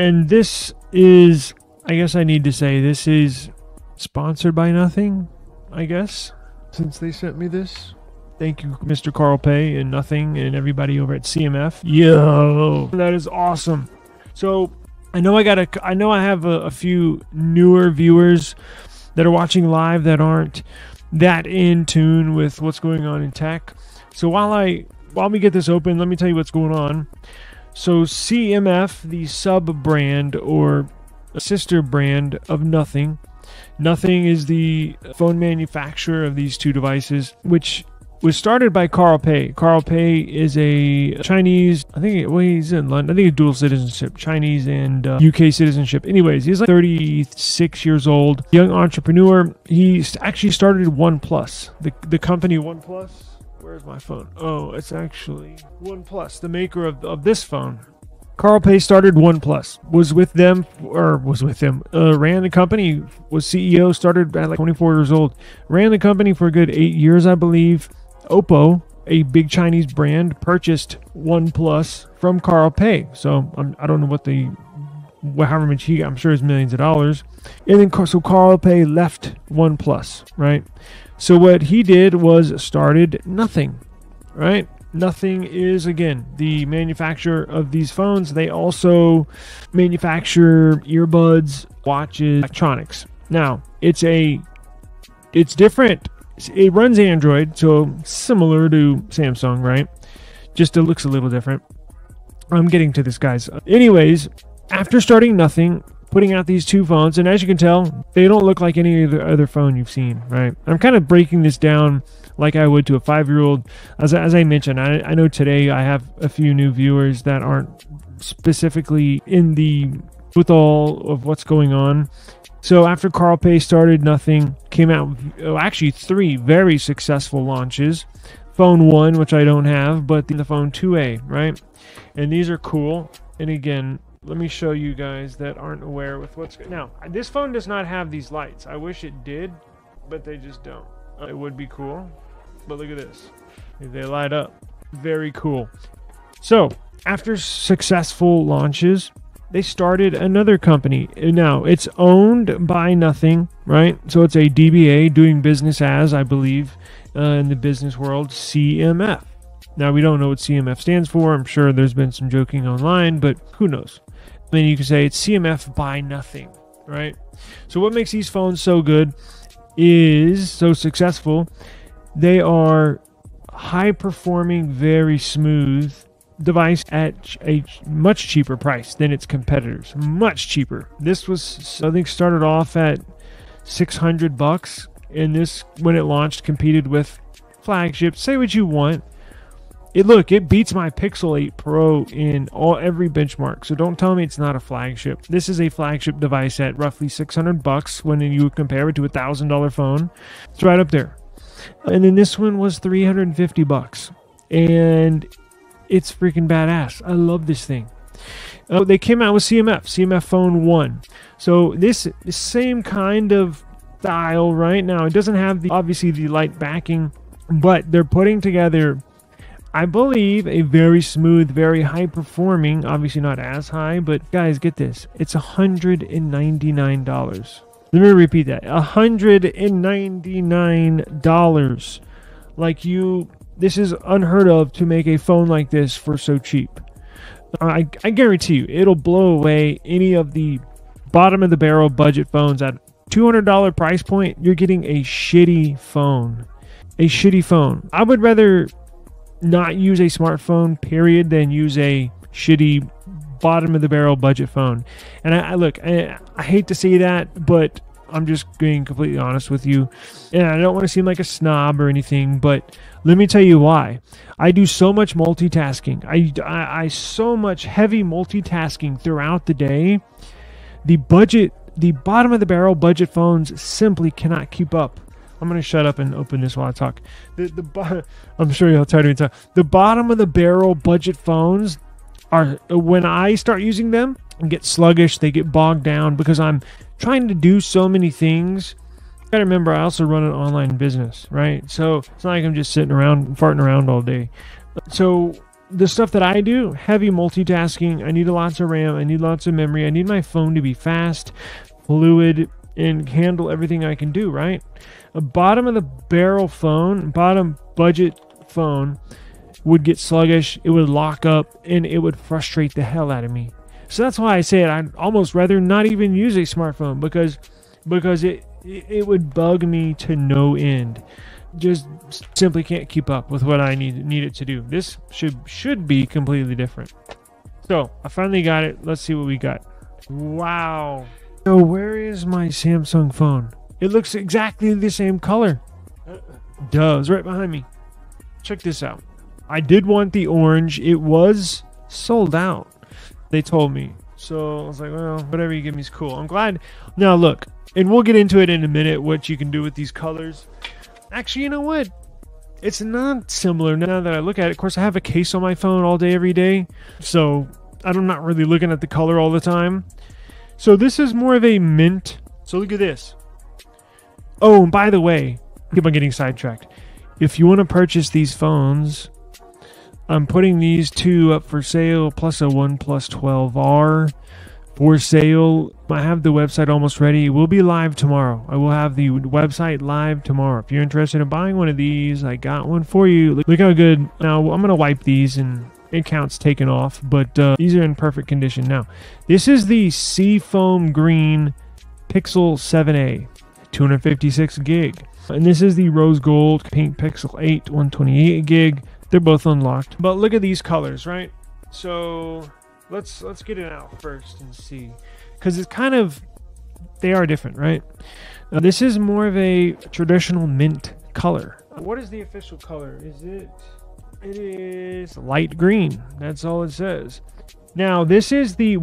And this is, I guess I need to say, this is sponsored by nothing, I guess, since they sent me this. Thank you, Mr. Carl Pay and Nothing and everybody over at CMF. Yo, that is awesome. So I know I have a few newer viewers that are watching live that aren't that in tune with what's going on in tech. So while we get this open, let me tell you what's going on. So CMF, the sub brand or sister brand of Nothing. Nothing is the phone manufacturer of these two devices, which was started by Carl Pei. Carl Pei is a Chinese, he's in London. I think he's dual citizenship, Chinese and UK citizenship. Anyways, he's like 36 years old, young entrepreneur. He actually started OnePlus, the company OnePlus. Where's my phone? Oh, it's actually OnePlus, the maker of this phone. Carl Pei started OnePlus, ran the company, was CEO, started at like 24 years old, ran the company for a good 8 years, I believe. Oppo, a big Chinese brand, purchased OnePlus from Carl Pei. So I don't know however much he got, I'm sure it's millions of dollars. And then so Carl Pei left OnePlus, right? So what he did was started Nothing, right? Nothing is, again, the manufacturer of these phones. They also manufacture earbuds, watches, electronics. Now, it's different. It runs Android, so similar to Samsung, right? Just it looks a little different. I'm getting to this, guys. Anyways, after starting Nothing, putting out these two phones, and as you can tell, they don't look like any other phone you've seen, right? I'm kind of breaking this down like I would to a 5-year-old. As I mentioned, I know today I have a few new viewers that aren't specifically with all of what's going on. So after Carl Pei started Nothing, came out actually 3 very successful launches. Phone 1, which I don't have, but the phone 2A, right? And these are cool. And again, let me show you guys that aren't aware with what's going on. Now, this phone does not have these lights. I wish it did, but they just don't. It would be cool, but look at this. They light up. Very cool. So after successful launches, they started another company. Now, it's owned by Nothing, right? So it's a DBA, doing business as, I believe, in the business world, CMF. Now, we don't know what CMF stands for. I'm sure there's been some joking online, but who knows? Then you can say it's CMF by Nothing, right? So what makes these phones so good is so successful. They are high-performing, very smooth device at a much cheaper price than its competitors. Much cheaper. This was, I think, started off at $600, and this, when it launched, competed with flagships. Say what you want. It beats my Pixel 8 Pro in every benchmark. So don't tell me it's not a flagship. This is a flagship device at roughly $600 when you compare it to a $1,000 phone. It's right up there. And then this one was $350, and it's freaking badass. I love this thing. They came out with CMF Phone 1. So this same kind of style right now. It doesn't have obviously the light backing, but they're putting together, I believe, a very smooth, very high performing, obviously not as high, but guys, get this. It's $199. Let me repeat that. $199. This is unheard of to make a phone like this for so cheap. I guarantee you, it'll blow away any of the bottom of the barrel budget phones. At $200 price point, you're getting a shitty phone. A shitty phone. I would rather not use a smartphone, period, than use a shitty bottom of the barrel budget phone. And I hate to say that, but I'm just being completely honest with you. And I don't want to seem like a snob or anything, but let me tell you why. I do so much multitasking. I so much heavy multitasking throughout the day. The bottom of the barrel budget phones simply cannot keep up. I'm going to shut up and open this while I talk. I'm sure you'll tired of me talking. The bottom of the barrel budget phones are, when I start using them, get sluggish. They get bogged down because I'm trying to do so many things. You gotta remember, I also run an online business, right? So it's not like I'm just sitting around farting around all day. So the stuff that I do, heavy multitasking. I need lots of RAM. I need lots of memory. I need my phone to be fast, fluid, and handle everything I can do, right? A bottom of the barrel phone, bottom budget phone would get sluggish. It would lock up and it would frustrate the hell out of me. So that's why I say it. I'd almost rather not even use a smartphone because it would bug me to no end. Just simply can't keep up with what I need it to do. This should be completely different. So I finally got it. Let's see what we got. Wow. So where is my Samsung phone? It looks exactly the same color. Duh, it's right behind me. Check this out. I did want the orange. It was sold out, they told me. So I was like, well, whatever you give me is cool. I'm glad. Now look, and we'll get into it in a minute, what you can do with these colors. Actually, you know what? It's not similar now that I look at it. Of course, I have a case on my phone all day, every day. So I'm not really looking at the color all the time. So this is more of a mint. So look at this. Oh, and by the way, keep on getting sidetracked. If you want to purchase these phones, I'm putting these two up for sale, plus a OnePlus 12R for sale. I have the website almost ready. It will be live tomorrow. I will have the website live tomorrow. If you're interested in buying one of these, I got one for you. Look how good. Now, I'm going to wipe these and account's taken off, but these are in perfect condition. Now, this is the Seafoam Green Pixel 7a, 256 gig. And this is the Rose Gold Pink Pixel 8, 128 gig. They're both unlocked. But look at these colors, right? So let's get it out first and see. Because it's kind of, they are different, right? This is more of a traditional mint color. What is the official color? It is light green. That's all it says. Now, this is the 8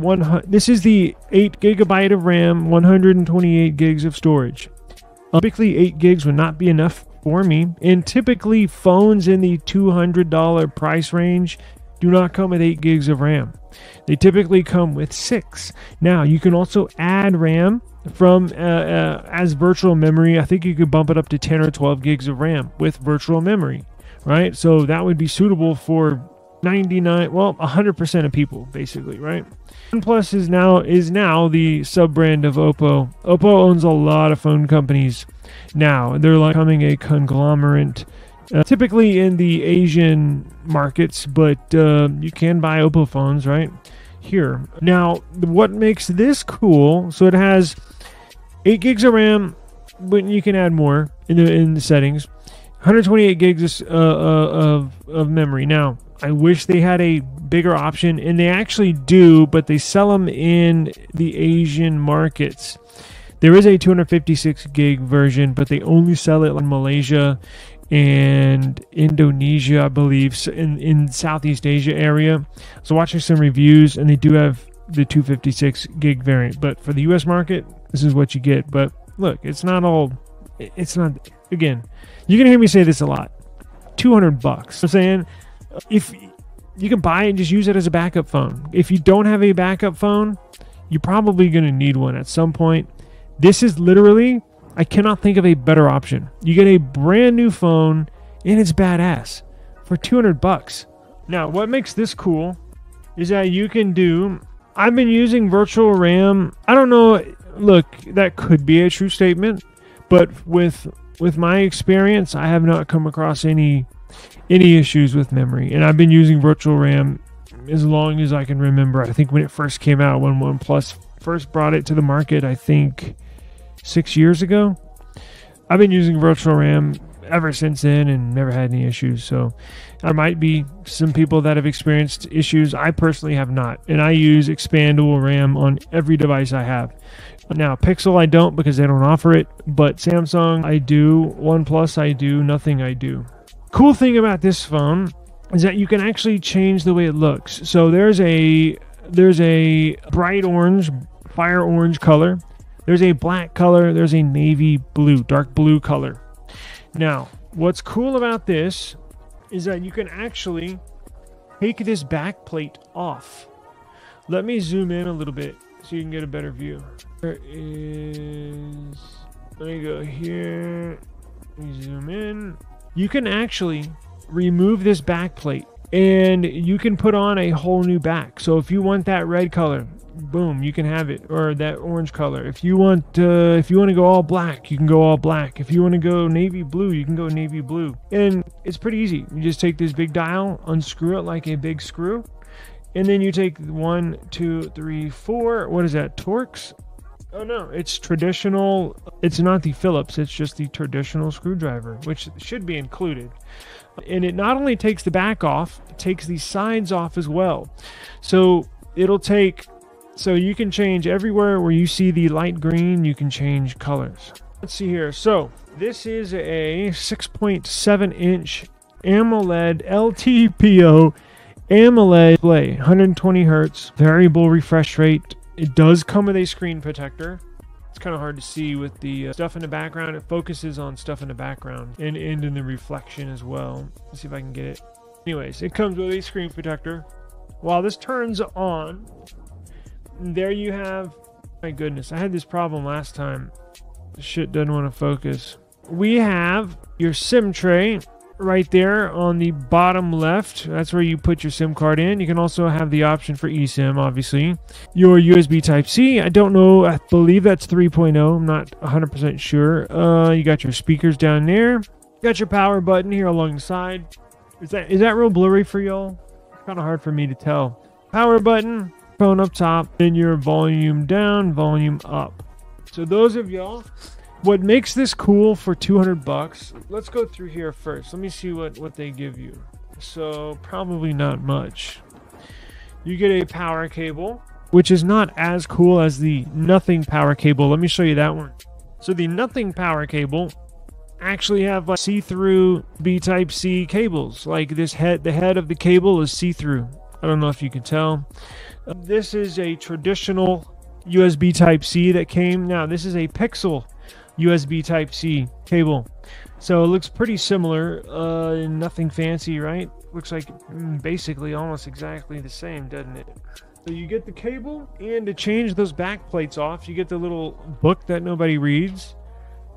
gigabyte of RAM, 128 gigs of storage. Typically, 8 gigs would not be enough for me, and typically phones in the $200 price range do not come with 8 gigs of RAM. They typically come with 6. Now, you can also add RAM from as virtual memory. I think you could bump it up to 10 or 12 gigs of RAM with virtual memory, right? So that would be suitable for 100% of people, basically, right? OnePlus is now the sub-brand of Oppo. Oppo owns a lot of phone companies now. They're like becoming a conglomerate, typically in the Asian markets, but you can buy Oppo phones right here. Now, what makes this cool? So it has 8 gigs of RAM, but you can add more in the settings. 128 gigs of memory. Now, I wish they had a bigger option, and they actually do, but they sell them in the Asian markets. There is a 256 gig version, but they only sell it in Malaysia and Indonesia, I believe, in Southeast Asia area. So watching some reviews, and they do have the 256 gig variant, but for the US market, this is what you get. But look, it's not, again, you're gonna hear me say this a lot, $200. I'm saying, if you can buy it and just use it as a backup phone. If you don't have a backup phone, you're probably going to need one at some point. This is literally, I cannot think of a better option. You get a brand new phone and it's badass for $200. Now, what makes this cool is that you can do, I've been using virtual RAM. I don't know, look, that could be a true statement, but with my experience, I have not come across any issues with memory, and I've been using virtual RAM as long as I can remember. I think when it first came out, when OnePlus first brought it to the market, I think 6 years ago. I've been using virtual RAM ever since then and never had any issues. So there might be some people that have experienced issues. I personally have not, and I use expandable RAM on every device I have. Now, Pixel I don't, because they don't offer it, but Samsung I do, OnePlus I do, nothing I do. Cool thing about this phone is that you can actually change the way it looks. So there's a bright orange, fire orange color. There's a black color. There's a navy blue, dark blue color. Now, what's cool about this is that you can actually take this back plate off. Let me zoom in a little bit so you can get a better view. There is, let me go here, let me zoom in. You can actually remove this back plate and you can put on a whole new back. So if you want that red color, boom, you can have it, or that orange color. If you want to go all black, you can go all black. If you want to go navy blue, you can go navy blue. And it's pretty easy. You just take this big dial, unscrew it like a big screw, and then you take 1, 2, 3, 4. What is that? Torx? Oh no, it's traditional. It's not the Phillips, it's just the traditional screwdriver, which should be included. And it not only takes the back off, it takes the sides off as well. So it'll take, so you can change everywhere where you see the light green, you can change colors. Let's see here. So this is a 6.7 inch AMOLED LTPO AMOLED display, 120 hertz, variable refresh rate. It does come with a screen protector. It's kind of hard to see with the stuff in the background. It focuses on stuff in the background and in the reflection as well. Let's see if I can get it. Anyways, it comes with a screen protector. While this turns on, there you have, my goodness, I had this problem last time. This shit doesn't want to focus. We have your SIM tray right there on the bottom left. That's where you put your SIM card in. You can also have the option for eSIM, obviously. Your USB Type-C, I don't know, I believe that's 3.0. I'm not 100% sure. You got your speakers down there. You got your power button here along the side. Is that real blurry for y'all? It's kind of hard for me to tell. Power button, phone up top, then your volume down, volume up. So those of y'all, what makes this cool for 200 bucks, let's go through here first. Let me see what they give you. So probably not much. You get a power cable, which is not as cool as the nothing power cable. Let me show you that one. So the nothing power cable actually have like see-through B Type-C cables. Like this head, the head of the cable is see-through. I don't know if you can tell. This is a traditional USB Type-C that came. Now this is a Pixel USB Type-C cable, so it looks pretty similar. Nothing fancy, right? Looks like basically almost exactly the same, doesn't it? So you get the cable, and to change those back plates off, you get the little book that nobody reads.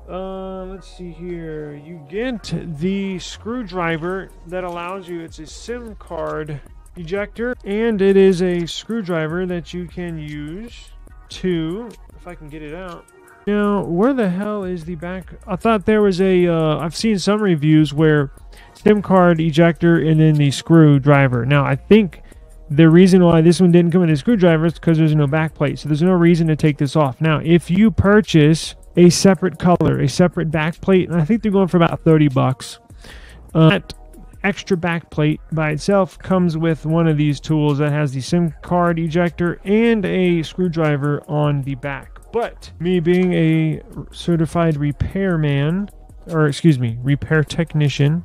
Let's see here. You get the screwdriver that allows you, it's a SIM card ejector, and it is a screwdriver that you can use to, if I can get it out. Now, where the hell is the back? I thought there was a, I've seen some reviews where SIM card ejector and then the screwdriver. Now, I think the reason why this one didn't come with a screwdriver is because there's no back plate. So there's no reason to take this off. Now, if you purchase a separate color, a separate back plate, and I think they're going for about 30 bucks. That extra back plate by itself comes with one of these tools that has the SIM card ejector and a screwdriver on the back. But me being a certified repairman, or excuse me, repair technician,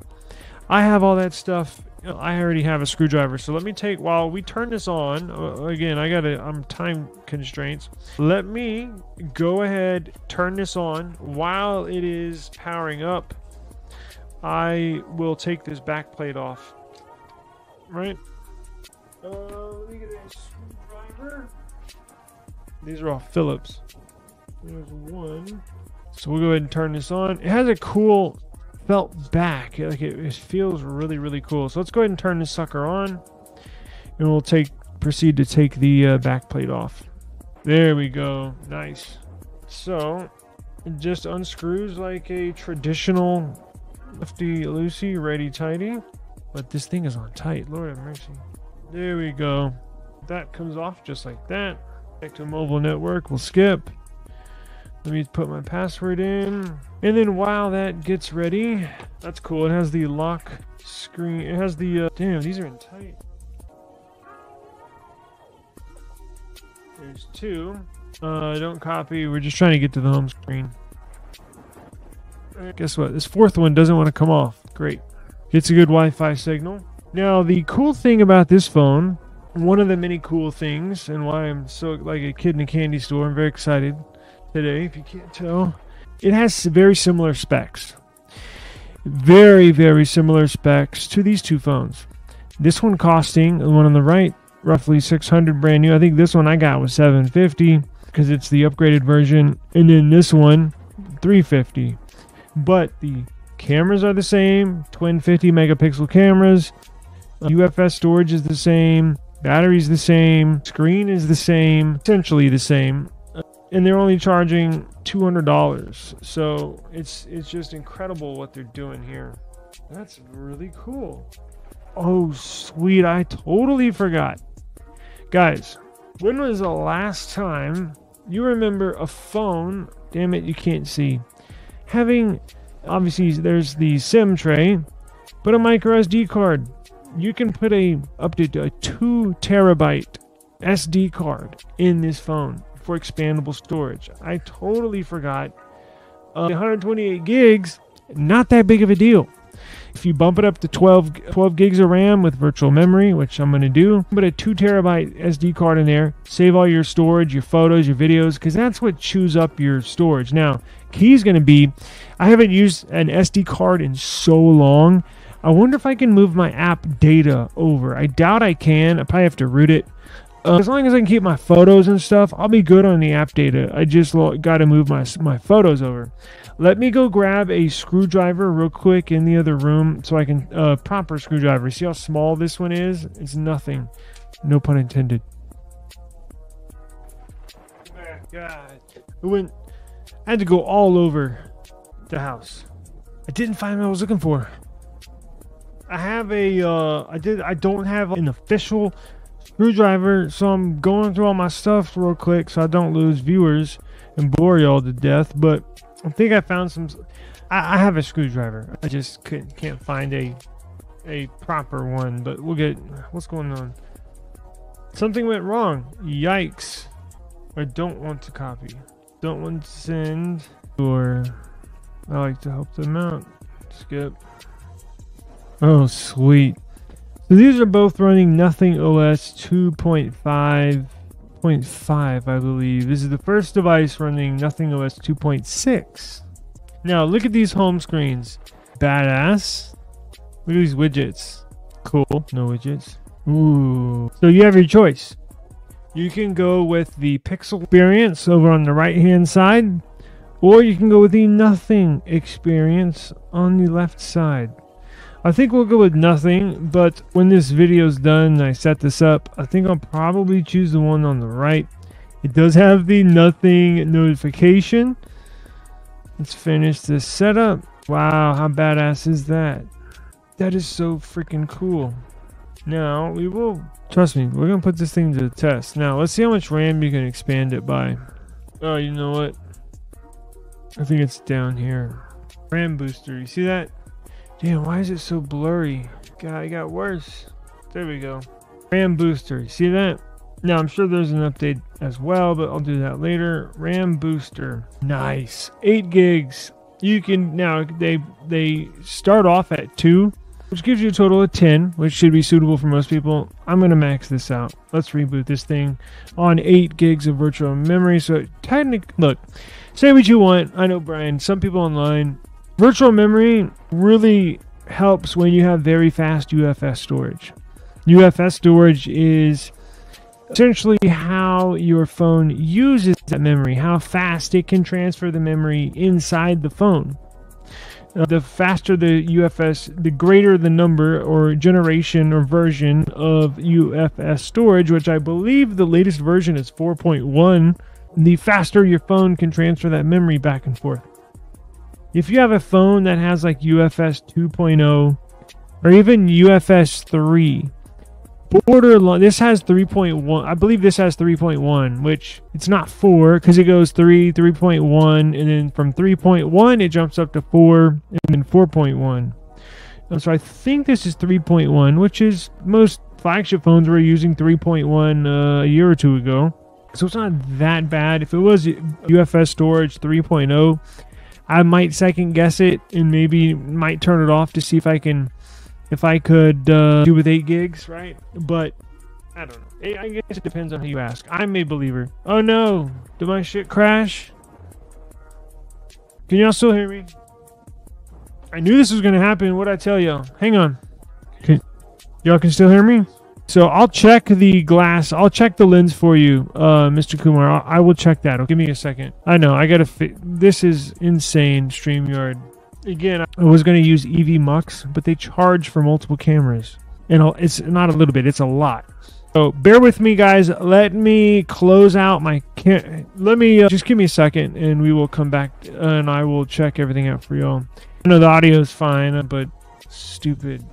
I have all that stuff. I already have a screwdriver. So let me take, while we turn this on, again, I'm time constraints. Let me go ahead, turn this on. While it is powering up, I will take this back plate off. Right? Let me get a screwdriver. These are all Phillips. There's one. So we'll go ahead and turn this on. It has a cool felt back. Like it feels really, really cool. So let's go ahead and turn this sucker on, and we'll proceed to take the back plate off. There we go. Nice. So it just unscrews like a traditional lefty loosey, righty tighty. But this thing is on tight. Lord have mercy. There we go. That comes off just like that. Back to mobile network. We'll skip. Let me put my password in. And then while that gets ready, that's cool. It has the lock screen. It has the, damn, these are in tight. There's two. Don't copy. We're just trying to get to the home screen. Guess what? This fourth one doesn't want to come off. Great. Gets a good Wi-Fi signal. Now, the cool thing about this phone, one of the many cool things, and why I'm so like a kid in a candy store, I'm very excited today, if you can't tell, it has very similar specs. Very, very similar specs to these two phones. This one costing, the one on the right, roughly $600 brand new. I think this one I got was $750 because it's the upgraded version, and then this one $350. But the cameras are the same, twin 50 megapixel cameras. UFS storage is the same, battery's the same, screen is the same, essentially the same, and they're only charging $200. So it's just incredible what they're doing here. That's really cool. Oh, sweet. I totally forgot. Guys, when was the last time you remember a phone, damn it, you can't see, having, obviously there's the SIM tray, but a micro SD card. You can put up to a 2 terabyte SD card in this phone for expandable storage. I totally forgot. 128 gigs, not that big of a deal. If you bump it up to 12 gigs of RAM with virtual memory, which I'm going to do, put a 2 terabyte SD card in there, save all your storage, your photos, your videos, because that's what chews up your storage. Now, key is going to be, I haven't used an SD card in so long. I wonder if I can move my app data over. I doubt I can. I probably have to root it. As long as I can keep my photos and stuff, I'll be good on the app data. I just got to move my photos over. Let me go grab a screwdriver real quick in the other room so I can, proper screwdriver. See how small this one is? It's nothing. No pun intended. God. I had to go all over the house. I didn't find what I was looking for. I have I don't have an official screwdriver, so I'm going through all my stuff real quick so I don't lose viewers and bore y'all to death, but I think I found some. I have a screwdriver. I just can't find a proper one, but we'll get. What's going on? Something went wrong. Yikes. I don't want to copy. Don't want to send. Or I like to help them out. Skip. Oh, sweet. So these are both running Nothing OS 2.5.5, I believe. This is the first device running Nothing OS 2.6. Now, look at these home screens. Badass. Look at these widgets. Cool. No widgets. Ooh. So you have your choice. You can go with the Pixel experience over on the right-hand side, or you can go with the Nothing experience on the left side. I think we'll go with Nothing, but when this video is done and I set this up, I think I'll probably choose the one on the right. It does have the Nothing notification. Let's finish this setup. Wow, how badass is that? That is so freaking cool. Now, we will, trust me, we're going to put this thing to the test. Now, let's see how much RAM you can expand it by. Oh, you know what? I think it's down here. RAM booster, you see that? Damn, why is it so blurry? God, it got worse. There we go. RAM booster, you see that? Now, I'm sure there's an update as well, but I'll do that later. RAM booster. Nice. 8 gigs. You can, now, they start off at 2, which gives you a total of 10, which should be suitable for most people. I'm going to max this out. Let's reboot this thing on 8 gigs of virtual memory. So, technically, look, say what you want. I know, Brian, some people online, virtual memory really helps when you have very fast UFS storage. UFS storage is essentially how your phone uses that memory, how fast it can transfer the memory inside the phone. The faster the UFS, the greater the number or generation or version of UFS storage, which I believe the latest version is 4.1, the faster your phone can transfer that memory back and forth. If you have a phone that has like UFS 2.0 or even UFS 3, borderline, this has 3.1. I believe this has 3.1, which it's not 4 because it goes 3, 3.1, and then from 3.1 it jumps up to 4, and then 4.1. So I think this is 3.1, which is most flagship phones were using 3.1 a year or two ago. So it's not that bad. If it was UFS storage 3.0, I might second guess it and maybe might turn it off to see if I could do with 8 gigs, right? But I don't know. I guess it depends on who you ask. I'm a believer. Oh no, did my shit crash? Can y'all still hear me? I knew this was gonna happen. What'd I tell y'all? Hang on. Y'all can still hear me? So I'll check the glass. I'll check the lens for you, Mr. Kumar. I will check that. Give me a second. I know. I gotta. This is insane. StreamYard. Again, I was gonna use EV Mux, but they charge for multiple cameras. And it's not a little bit, it's a lot. So bear with me, guys. Let me close out my just give me a second and we will come back and I will check everything out for y'all. I know the audio is fine, but stupid.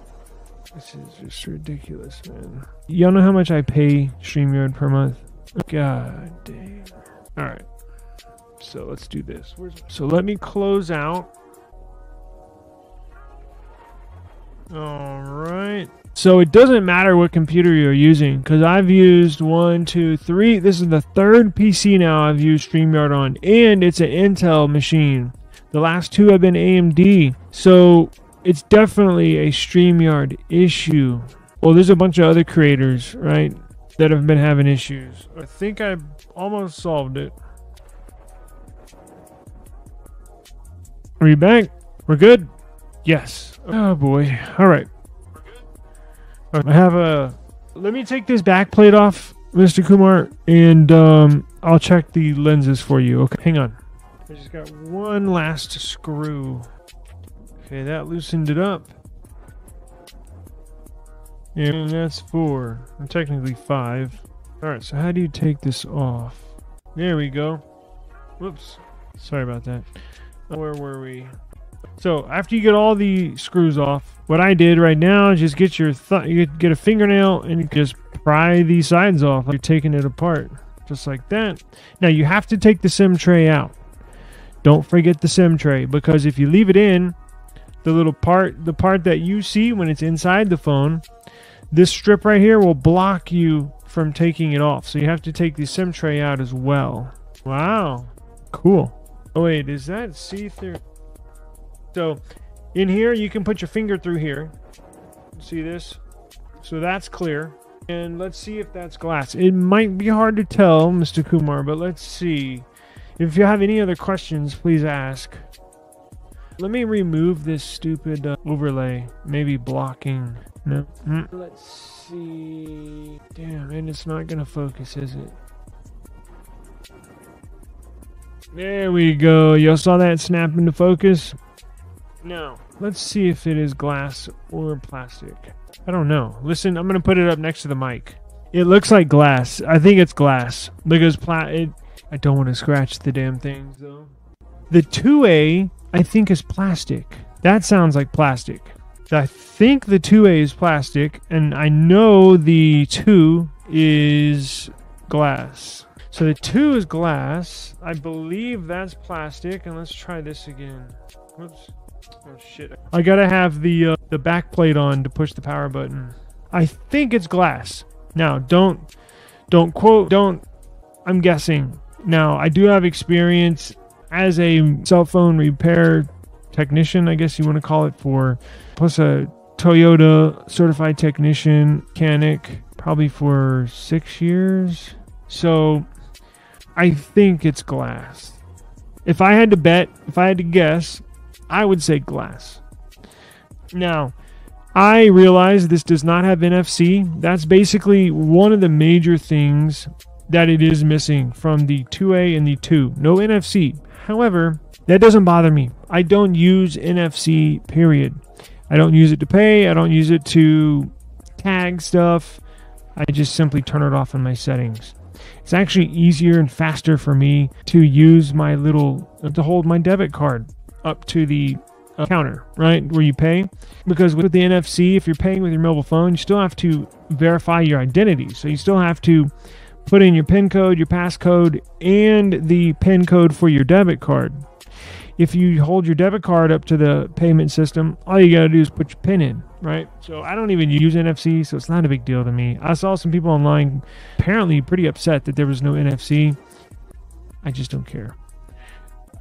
This is just ridiculous, man. Y'all know how much I pay StreamYard per month? God dang. All right. So let's do this. So let me close out. All right. So it doesn't matter what computer you're using, because I've used 1, 2, 3. This is the third PC now I've used StreamYard on, and it's an Intel machine. The last 2 have been AMD. So it's definitely a StreamYard issue. Well, there's a bunch of other creators, right, that have been having issues. I think I almost solved it. Are we back? We're good? Yes. Oh boy. All right. I have a... Let me take this back plate off, Mr. Kumar, and I'll check the lenses for you. Okay, hang on. I just got one last screw. Okay, that loosened it up. And that's 4. I'm technically 5. Alright, so how do you take this off? There we go. Whoops. Sorry about that. Where were we? So after you get all the screws off, what I did right now is just get you get a fingernail and you just pry these sides off. You're taking it apart, just like that. Now you have to take the SIM tray out. Don't forget the SIM tray, because if you leave it in, the part that you see when it's inside the phone, this strip right here will block you from taking it off. So you have to take the SIM tray out as well. Wow, cool. Oh wait, is that see-through? So in here, you can put your finger through here. See this? So that's clear. And let's see if that's glass. It might be hard to tell, Mr. Kumar, but let's see. If you have any other questions, please ask. Let me remove this stupid overlay. Maybe blocking. No. Let's see. Damn, and it's not going to focus, is it? There we go. Y'all saw that snap into focus? No. Let's see if it is glass or plastic. I don't know. Listen, I'm going to put it up next to the mic. It looks like glass. I think it's glass because I don't want to scratch the damn things though. The 2A, I think, is plastic. That sounds like plastic. I think the 2A is plastic, and I know the 2 is glass. So the 2 is glass. I believe that's plastic, and let's try this again. Whoops. Oh shit. I gotta have the back plate on to push the power button. I think it's glass. Now, don't quote, I'm guessing. Now, I do have experience as a cell phone repair technician, I guess you want to call it, plus a Toyota certified technician, mechanic, probably for 6 years. So I think it's glass. If I had to bet, if I had to guess, I would say glass. Now, I realize this does not have NFC. That's basically one of the major things that it is missing from the 2A and the 2. No NFC. However, that doesn't bother me. I don't use NFC, period. I don't use it to pay. I don't use it to tag stuff. I just simply turn it off in my settings. It's actually easier and faster for me to use to hold my debit card up to the counter, right, where you pay. Because with the NFC, if you're paying with your mobile phone, you still have to verify your identity. So you still have to put in your PIN code, your passcode, and the PIN code for your debit card. If you hold your debit card up to the payment system, all you gotta do is put your PIN in, right? So I don't even use NFC, so it's not a big deal to me. I saw some people online apparently pretty upset that there was no NFC. I just don't care.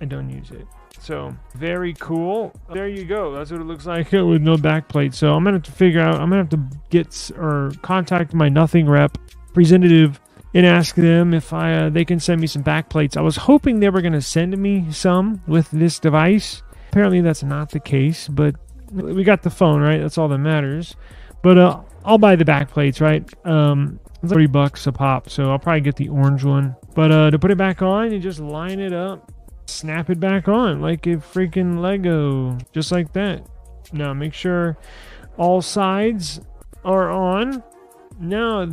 I don't use it. So very cool. There you go. That's what it looks like with no backplate. So I'm gonna have to figure out. I'm gonna have to get or contact my Nothing rep representative and ask them if they can send me some backplates. I was hoping they were gonna send me some with this device. Apparently that's not the case. But we got the phone, right? That's all that matters. But I'll buy the backplates, right? It's $30 a pop, so I'll probably get the orange one. But to put it back on, you just line it up. Snap it back on like a freaking Lego, just like that. Now make sure all sides are on. Now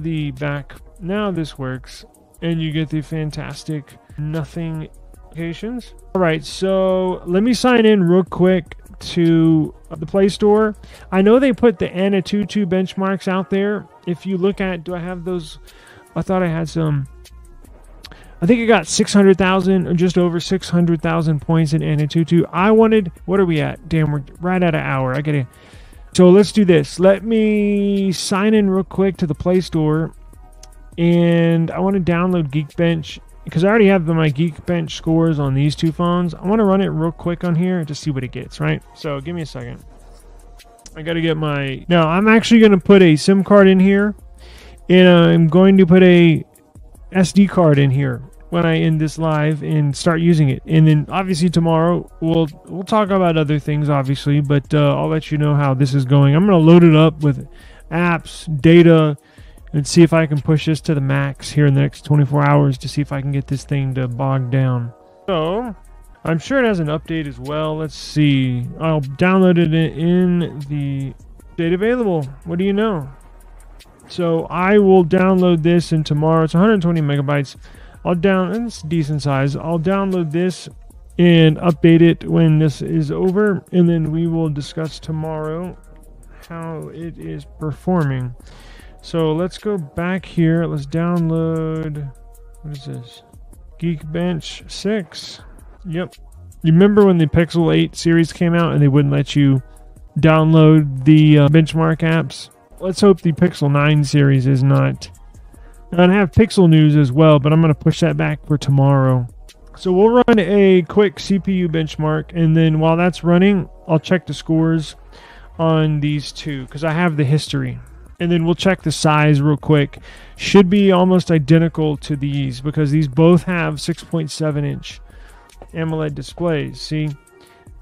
this works, and you get the fantastic nothing notifications. All right, so let me sign in real quick to the Play Store. I know they put the ANTUTU benchmarks out there. If you look at, do I have those? I thought I had some. I think I got 600,000 or just over 600,000 points in ANTUTU. I wanted, what are we at? Damn, we're right at an hour. I gotta. So let's do this. Let me sign in real quick to the Play Store, and I want to download Geekbench because I already have my Geekbench scores on these two phones. I want to run it real quick on here to see what it gets, right? So give me a second. I got to get my... Now, I'm actually going to put a SIM card in here, and I'm going to put a SD card in here when I end this live and start using it. And then obviously tomorrow we'll talk about other things, obviously, but I'll let you know how this is going. I'm going to load it up with apps, data, and see if I can push this to the max here in the next 24 hours to see if I can get this thing to bog down. So I'm sure it has an update as well. Let's see. I'll download it in the date available. What do you know? So I will download this, and tomorrow it's 120 megabytes. And it's decent size. I'll download this and update it when this is over, and then we will discuss tomorrow how it is performing. So let's go back here. Let's download, what is this? Geekbench 6. Yep. You remember when the Pixel 8 series came out and they wouldn't let you download the benchmark apps? Let's hope the Pixel 9 series is not. And I have Pixel news as well, but I'm going to push that back for tomorrow. So we'll run a quick CPU benchmark, and then while that's running, I'll check the scores on these two because I have the history. And then we'll check the size real quick. Should be almost identical to these because these both have 6.7-inch AMOLED displays. See,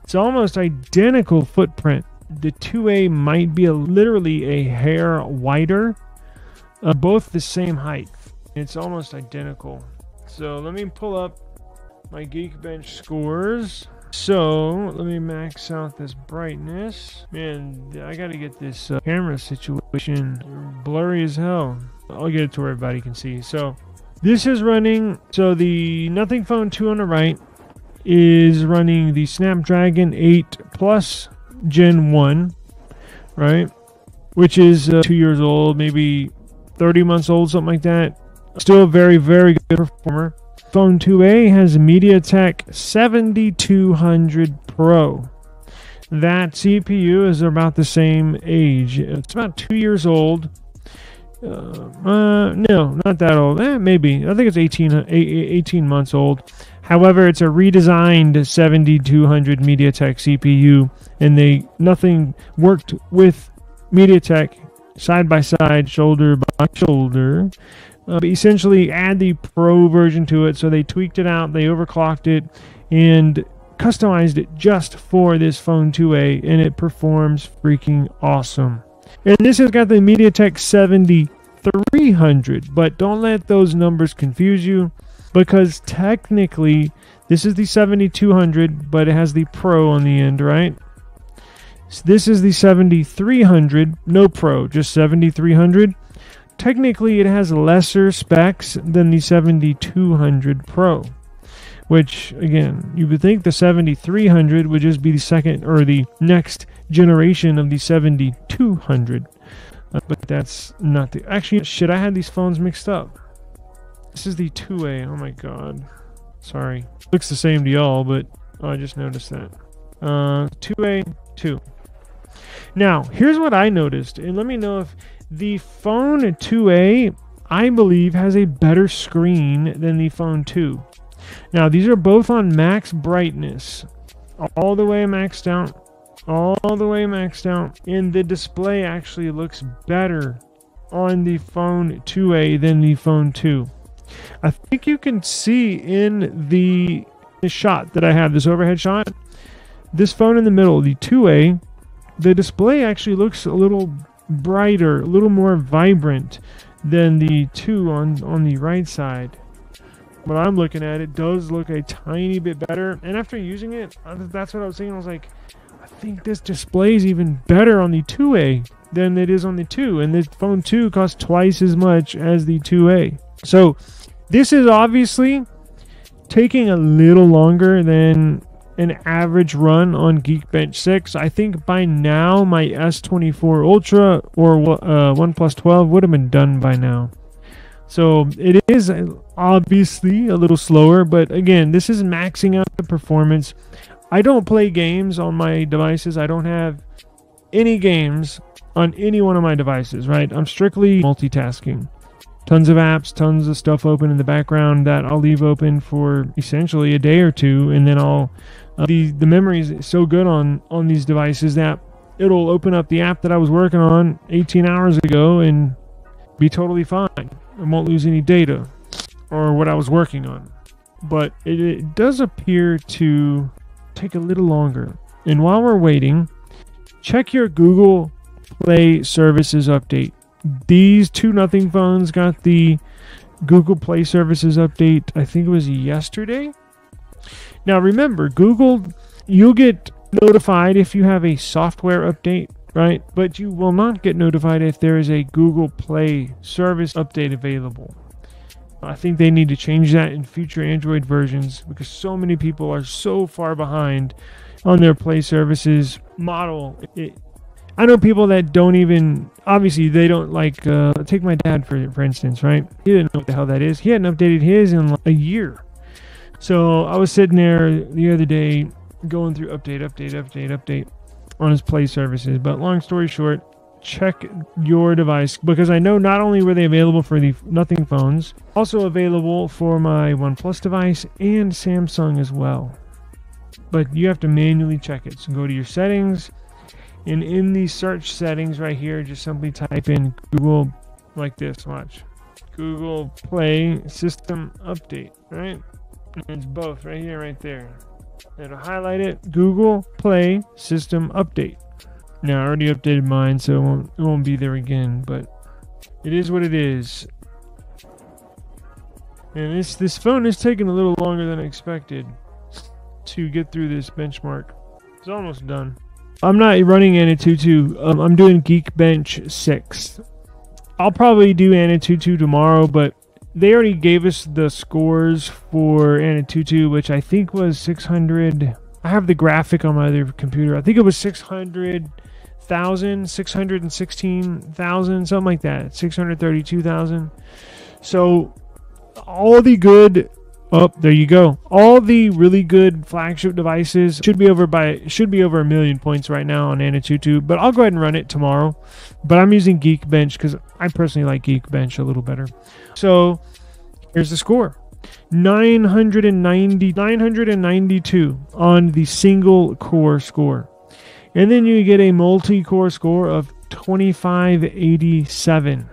it's almost identical footprint. The 2A might be literally a hair wider. Both the same height. It's almost identical. So let me pull up my Geekbench scores. So let me max out this brightness. Man, I gotta get this camera situation blurry as hell. I'll get it to where everybody can see. So this is running. So the Nothing Phone 2 on the right is running the Snapdragon 8 Plus Gen 1, right? Which is 2 years old, maybe 30 months old, something like that. Still a very, very good performer. Phone 2A has a MediaTek 7200 Pro. That CPU is about the same age. It's about 2 years old. No, not that old. Maybe. I think it's 18 months old. However, it's a redesigned 7200 MediaTek CPU, and nothing worked with MediaTek side by side, shoulder by shoulder. But essentially add the Pro version to it, so they tweaked it out, they overclocked it, and customized it just for this Phone 2A, and it performs freaking awesome. And this has got the MediaTek 7300, but don't let those numbers confuse you, because technically this is the 7200, but it has the Pro on the end, right? So this is the 7300, no Pro, just 7300. Technically, it has lesser specs than the 7200 Pro, which, again, you would think the 7300 would just be the second or the next generation of the 7200. But that's not the... Actually, shit, I had these phones mixed up. This is the 2A. Oh, my God. Sorry. Looks the same to y'all, but I just noticed that. 2A, 2. Now, here's what I noticed, and let me know if the Phone 2A, I believe, has a better screen than the Phone 2. Now, these are both on max brightness, all the way maxed out, and the display actually looks better on the Phone 2A than the Phone 2. I think you can see in the shot that I have, this overhead shot, this phone in the middle, the 2A, the display actually looks a little brighter, a little more vibrant than the 2 on the right side. When I'm looking at it, does look a tiny bit better. And after using it, that's what I was thinking. I was like, I think this display is even better on the 2A. than it is on the 2, and the phone 2 costs twice as much as the 2A. So this is obviously taking a little longer than an average run on Geekbench 6. I think by now my S23 Ultra or OnePlus 12 would have been done by now. So it is obviously a little slower, but again, this is maxing out the performance. I don't play games on my devices. I don't have any games on any one of my devices, right? I'm strictly multitasking. Tons of apps, tons of stuff open in the background that I'll leave open for essentially a day or two, and then I'll the memory is so good on these devices that it'll open up the app that I was working on 18 hours ago and be totally fine. I won't lose any data or what I was working on. But it does appear to take a little longer. And while we're waiting, check your Google Play Services update. These two Nothing phones got the Google Play Services update, I think it was yesterday. Now remember, Google, you'll get notified if you have a software update, right? But you will not get notified if there is a Google Play Service update available. I think they need to change that in future Android versions because so many people are so far behind on their Play Services model. I know people that don't even, obviously they don't like, take my dad for instance, right? He didn't know what the hell that is. He hadn't updated his in like a year. So I was sitting there the other day going through update on his Play Services. But long story short, check your device because I know not only were they available for the Nothing phones, also available for my OnePlus device and Samsung as well. But you have to manually check it. So go to your settings, and in the search settings right here, just simply type in Google like this. Watch. Google Play System Update, right? And it's both right here, right there. It'll highlight it. Google Play System Update. Now, I already updated mine, so it won't be there again, but it is what it is. And this phone is taking a little longer than expected to get through this benchmark. It's almost done. I'm not running ADVERTISERS. I'm doing Geekbench 6. I'll probably do ADVERTISERS tomorrow, but they already gave us the scores for ADVERTISERS, which I think was 600. I have the graphic on my other computer. I think it was 600,000, 616,000, something like that. 632,000. So all the good, oh, there you go. All the really good flagship devices should be over a million points right now on ADVERTISERS, but I'll go ahead and run it tomorrow. But I'm using Geekbench because I personally like Geekbench a little better. So here's the score. 992 on the single core score. And then you get a multi-core score of 2587.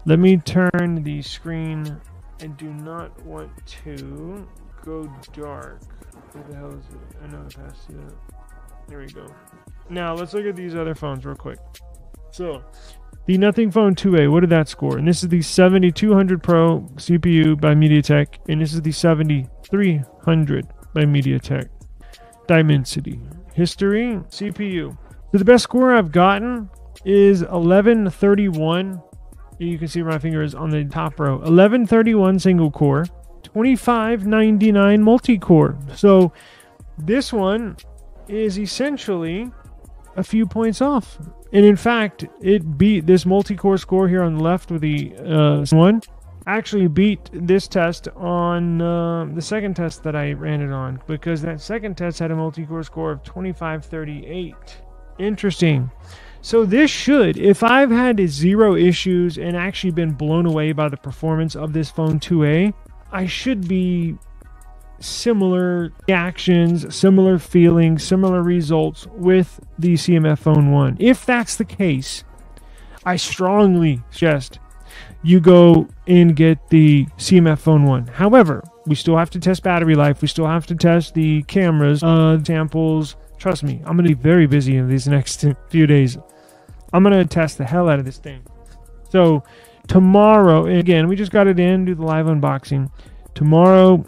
Let me turn the screen. I do not want to go dark. Where the hell is it? I know I passed it. There we go. Now let's look at these other phones real quick. So the Nothing Phone 2A, what did that score? And this is the 7200 Pro CPU by MediaTek, and this is the 7300 by MediaTek. Dimensity. History, CPU. So the best score I've gotten is 1131. You can see where my finger is on the top row. 1131 single core, 2599 multi-core. So this one is essentially a few points off. And in fact, it beat this multi-core score here on the left with the one. Actually beat this test on the second test that I ran it on, because that second test had a multi-core score of 2538. Interesting. So this should, if I've had zero issues and actually been blown away by the performance of this phone 2A, I should be similar reactions, similar feelings, similar results with the CMF Phone 1. If that's the case, I strongly suggest you go and get the CMF Phone 1. However, we still have to test battery life. We still have to test the cameras, samples. Trust me, I'm going to be very busy in these next few days. I'm going to test the hell out of this thing. So tomorrow, again, we just got it in, do the live unboxing. Tomorrow,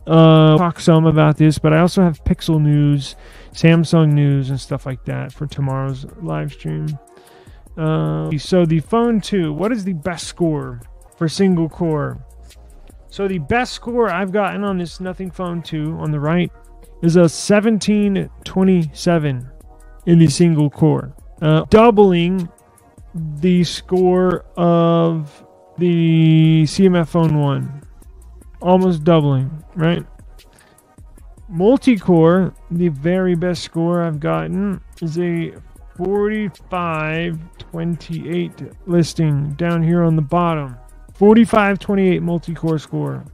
talk some about this, but I also have Pixel news, Samsung news, and stuff like that for tomorrow's live stream. So the Phone 2, what is the best score for single core? So the best score I've gotten on this Nothing Phone 2 on the right is a 1727 in the single core, doubling the score of the CMF Phone 1, almost doubling, right? Multi-core, the very best score I've gotten is a 4528 listing down here on the bottom. 4528 multi-core score.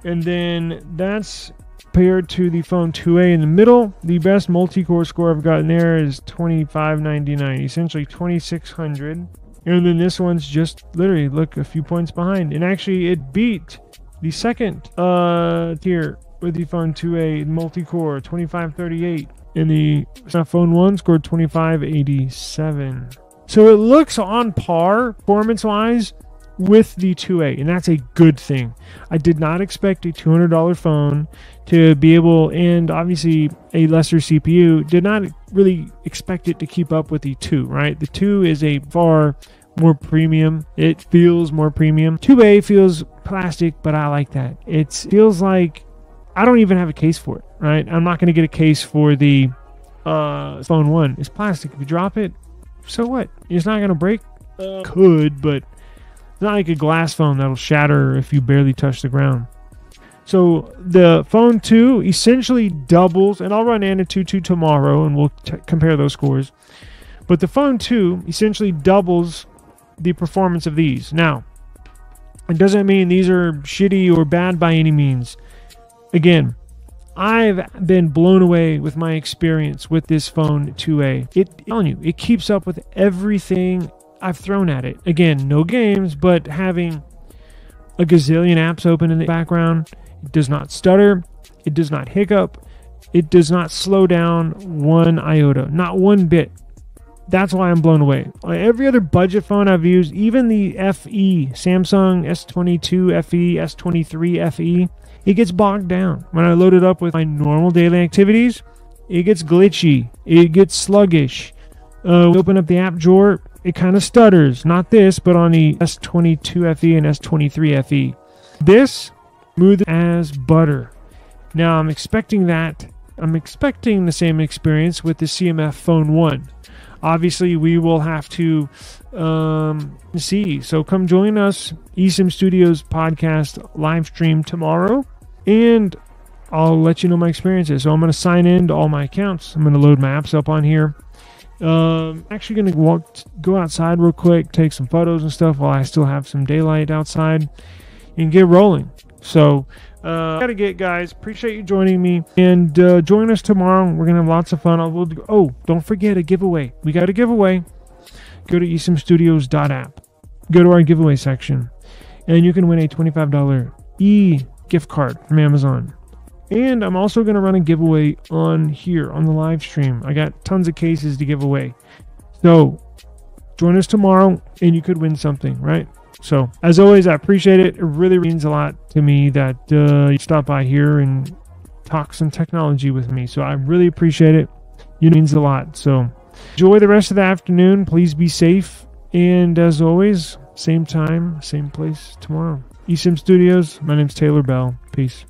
And then that's paired to the Phone 2A in the middle. The best multi-core score I've gotten there is 2599, essentially 2600. And then this one's just literally, look, a few points behind. And actually it beat the second tier with the Phone 2A multi-core, 2538. And the Phone 1 scored 2587. So it looks on par performance-wise with the 2A, and that's a good thing. I did not expect a $200 phone to be able, and obviously a lesser CPU, did not really expect it to keep up with the 2, right? The 2 is a far more premium. It feels more premium. 2A feels plastic, but I like that. It feels like I don't even have a case for it, right? I'm not going to get a case for the Phone 1. It's plastic. If you drop it, so what? It's not going to break? Could, but it's not like a glass phone that'll shatter if you barely touch the ground. So the Phone 2 essentially doubles, and I'll run ANTUTU tomorrow and we'll compare those scores. But the Phone 2 essentially doubles the performance of these. Now, it doesn't mean these are shitty or bad by any means. Again, I've been blown away with my experience with this Phone 2A. It keeps up with everything I've thrown at it. Again, no games, but having a gazillion apps open in the background. It does not stutter. It does not hiccup. It does not slow down one iota, not one bit. That's why I'm blown away. Every other budget phone I've used, even the FE, Samsung S22 FE, S23 FE, it gets bogged down. When I load it up with my normal daily activities, it gets glitchy. It gets sluggish. Open up the app drawer, it kind of stutters. Not this, but on the S22 FE and S23 FE. This, smooth as butter. Now, I'm expecting that. I'm expecting the same experience with the CMF Phone 1. Obviously, we will have to see. So come join us, eSIM Studios podcast live stream tomorrow, and I'll let you know my experiences. So I'm going to sign in to all my accounts. I'm going to load my apps up on here. Actually going to go outside real quick, take some photos and stuff while I still have some daylight outside, and get rolling. So gotta get, guys. Appreciate you joining me, and join us tomorrow. We're gonna have lots of fun. Don't forget a giveaway. We got a giveaway. Go to eSIMstudios.app. Go to our giveaway section, and you can win a $25 gift card from Amazon. And I'm also going to run a giveaway on here on the live stream. I got tons of cases to give away. So join us tomorrow and you could win something, right? So as always, I appreciate it. It really means a lot to me that you stop by here and talk some technology with me. So I really appreciate it. It means a lot. So enjoy the rest of the afternoon. Please be safe. And as always, same time, same place tomorrow. eSIM Studios. My name's Taylor Bell. Peace.